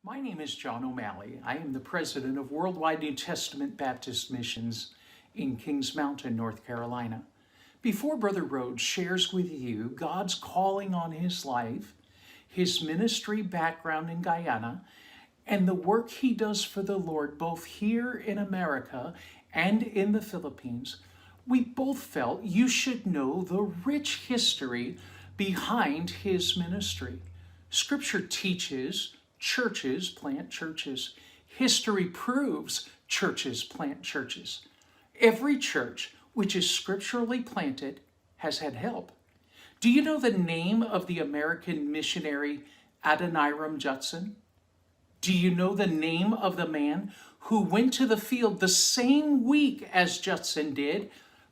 My name is John O'Malley. I am the president of Worldwide New Testament Baptist Missions in Kings Mountain, North Carolina. Before Brother Rhoades shares with you God's calling on his life, his ministry background in Guyana, and the work he does for the Lord both here in America and in the Philippines, we both felt you should know the rich history behind his ministry. Scripture teaches churches plant churches. History proves churches plant churches. Every church which is scripturally planted has had help. Do you know the name of the American missionary Adoniram Judson? Do you know the name of the man who went to the field the same week as Judson did,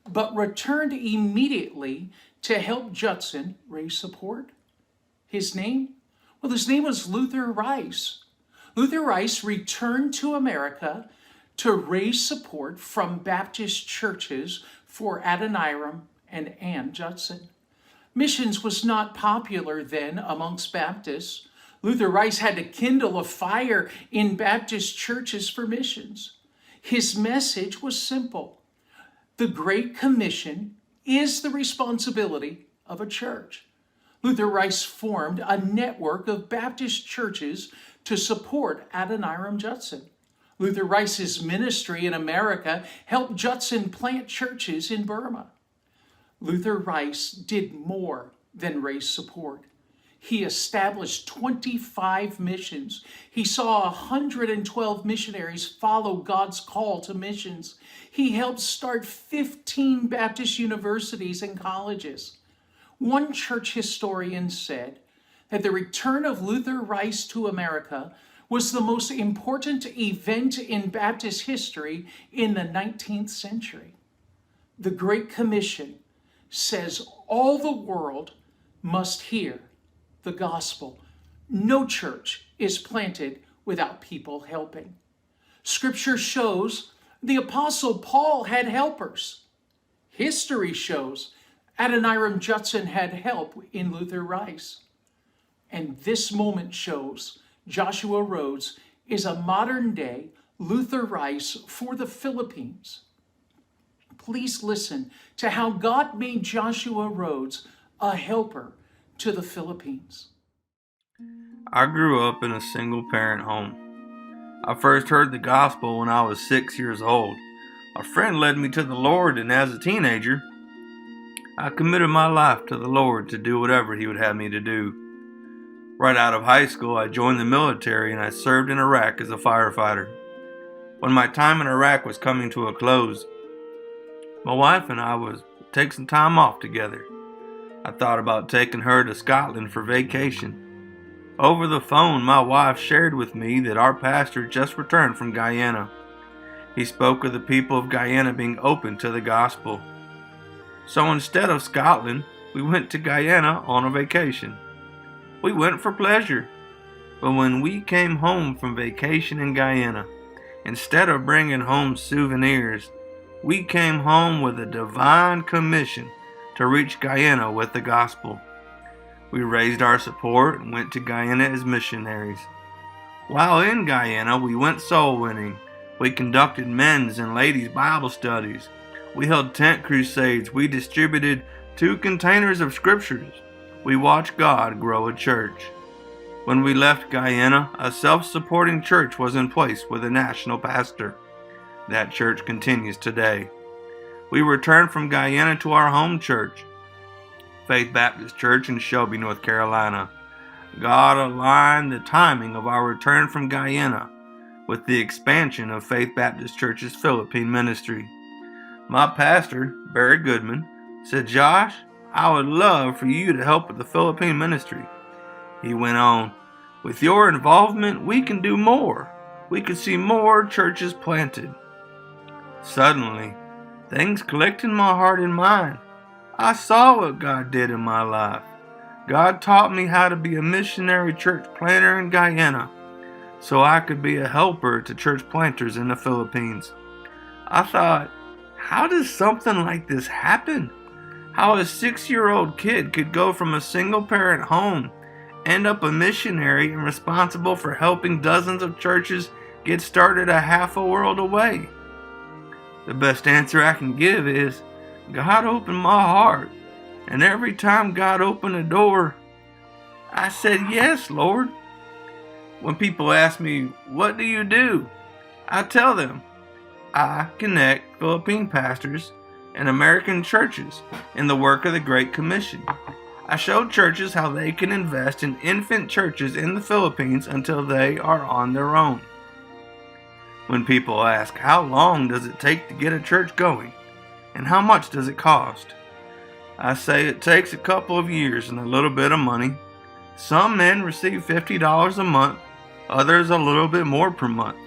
but returned immediately to help Judson raise support? His name? Well, his name was Luther Rice. Luther Rice returned to America to raise support from Baptist churches for Adoniram and Ann Judson. Missions was not popular then amongst Baptists. Luther Rice had to kindle a fire in Baptist churches for missions. His message was simple. The Great Commission is the responsibility of a church. Luther Rice formed a network of Baptist churches to support Adoniram Judson. Luther Rice's ministry in America helped Judson plant churches in Burma. Luther Rice did more than raise support. He established 25 missions. He saw 112 missionaries follow God's call to missions. He helped start 15 Baptist universities and colleges. One church historian said that the return of Luther Rice to America was the most important event in Baptist history in the 19th century. The Great Commission says all the world must hear the gospel. No church is planted without people helping. Scripture shows the Apostle Paul had helpers. History shows Adoniram Judson had help in Luther Rice. And this moment shows Joshua Rhoades is a modern-day Luther Rice for the Philippines. Please listen to how God made Joshua Rhoades a helper to the Philippines. I grew up in a single-parent home. I first heard the gospel when I was 6 years old. A friend led me to the Lord, and as a teenager, I committed my life to the Lord to do whatever He would have me to do. Right out of high school, I joined the military and I served in Iraq as a firefighter. When my time in Iraq was coming to a close, my wife and I would take some time off together. I thought about taking her to Scotland for vacation. Over the phone, my wife shared with me that our pastor just returned from Guyana. He spoke of the people of Guyana being open to the gospel. So instead of Scotland, we went to Guyana on a vacation. We went for pleasure. But when we came home from vacation in Guyana, instead of bringing home souvenirs, we came home with a divine commission to reach Guyana with the gospel. We raised our support and went to Guyana as missionaries. While in Guyana, we went soul winning. We conducted men's and ladies' Bible studies. We held tent crusades. We distributed 2 containers of scriptures. We watched God grow a church. When we left Guyana, a self-supporting church was in place with a national pastor. That church continues today. We returned from Guyana to our home church, Faith Baptist Church in Shelby, North Carolina. God aligned the timing of our return from Guyana with the expansion of Faith Baptist Church's Philippine ministry. My pastor, Barry Goodman, said, "Josh, I would love for you to help with the Philippine ministry." He went on, "With your involvement, we can do more. We could see more churches planted." Suddenly, things clicked in my heart and mind. I saw what God did in my life. God taught me how to be a missionary church planter in Guyana so I could be a helper to church planters in the Philippines. I thought, how does something like this happen? How a 6-year-old kid could go from a single-parent home end up a missionary and responsible for helping dozens of churches get started a half a world away? The best answer I can give is, God opened my heart, and every time God opened a door, I said, yes, Lord. When people ask me, what do you do? I tell them, I connect Philippine pastors and American churches in the work of the Great Commission. I show churches how they can invest in infant churches in the Philippines until they are on their own. When people ask, how long does it take to get a church going? And how much does it cost? I say it takes a couple of years and a little bit of money. Some men receive $50 a month, others a little bit more per month.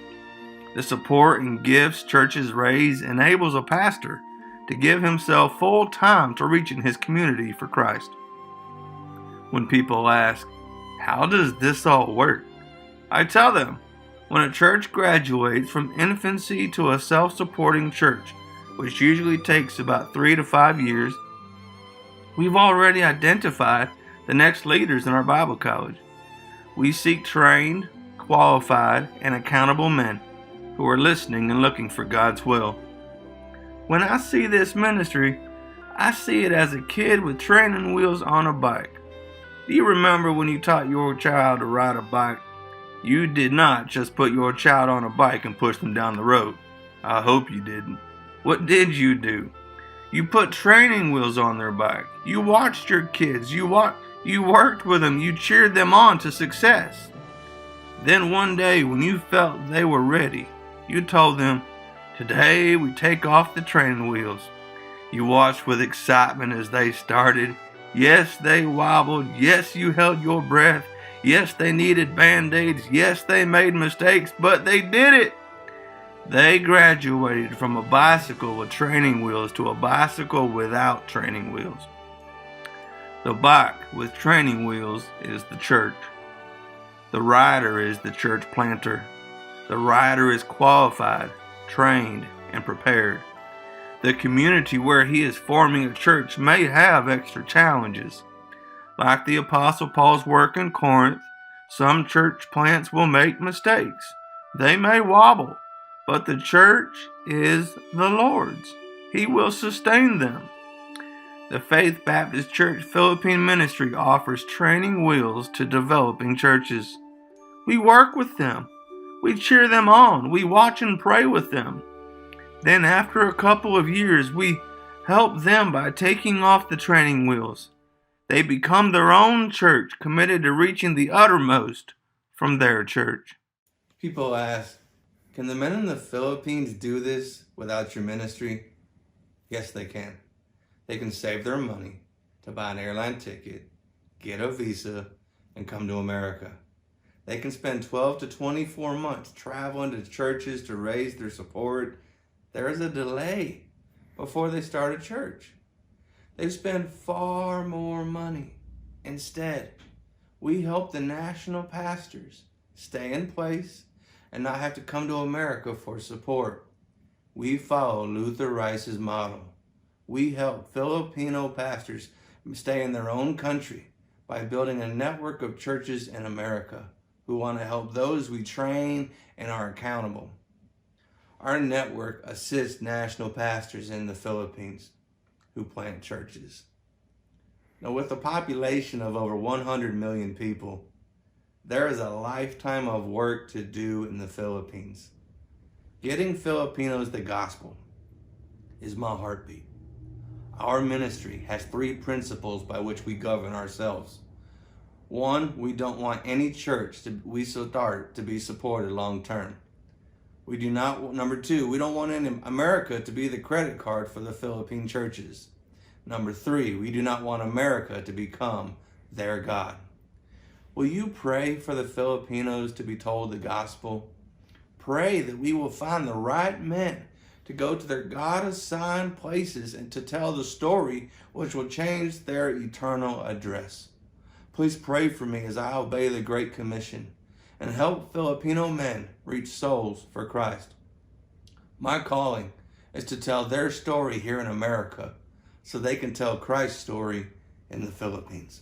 The support and gifts churches raise enables a pastor to give himself full time to reaching his community for Christ. When people ask, how does this all work? I tell them, when a church graduates from infancy to a self-supporting church, which usually takes about 3 to 5 years, we've already identified the next leaders in our Bible college. We seek trained, qualified, and accountable men who are listening and looking for God's will. When I see this ministry, I see it as a kid with training wheels on a bike. Do you remember when you taught your child to ride a bike? You did not just put your child on a bike and push them down the road. I hope you didn't. What did you do? You put training wheels on their bike. You watched your kids. You worked with them. You cheered them on to success. Then one day when you felt they were ready, you told them, today we take off the training wheels. You watched with excitement as they started. Yes, they wobbled. Yes, you held your breath. Yes, they needed band-aids. Yes, they made mistakes, but they did it. They graduated from a bicycle with training wheels to a bicycle without training wheels. The bike with training wheels is the church. The rider is the church planter. The rider is qualified, trained, and prepared. The community where he is forming a church may have extra challenges. Like the Apostle Paul's work in Corinth, some church plants will make mistakes. They may wobble, but the church is the Lord's. He will sustain them. The Faith Baptist Church Philippine Ministry offers training wheels to developing churches. We work with them. We cheer them on. We watch and pray with them. Then after a couple of years, we help them by taking off the training wheels. They become their own church, committed to reaching the uttermost from their church. People ask, can the men in the Philippines do this without your ministry? Yes, they can. They can save their money to buy an airline ticket, get a visa, and come to America. They can spend 12 to 24 months traveling to churches to raise their support. There is a delay before they start a church. They spend far more money. Instead, we help the national pastors stay in place and not have to come to America for support. We follow Luther Rice's model. We help Filipino pastors stay in their own country by building a network of churches in America who want to help those we train and are accountable. Our network assists national pastors in the Philippines who plant churches. Now, with a population of over 100 million people, there is a lifetime of work to do in the Philippines. Getting Filipinos the gospel is my heartbeat. Our ministry has 3 principles by which we govern ourselves. 1, we don't want any church we start to be supported long term. Number 2, we don't want America to be the credit card for the Philippine churches. Number 3, we do not want America to become their God. Will you pray for the Filipinos to be told the gospel? Pray that we will find the right men to go to their God-assigned places and to tell the story which will change their eternal address. Please pray for me as I obey the Great Commission and help Filipino men reach souls for Christ. My calling is to tell their story here in America so they can tell Christ's story in the Philippines.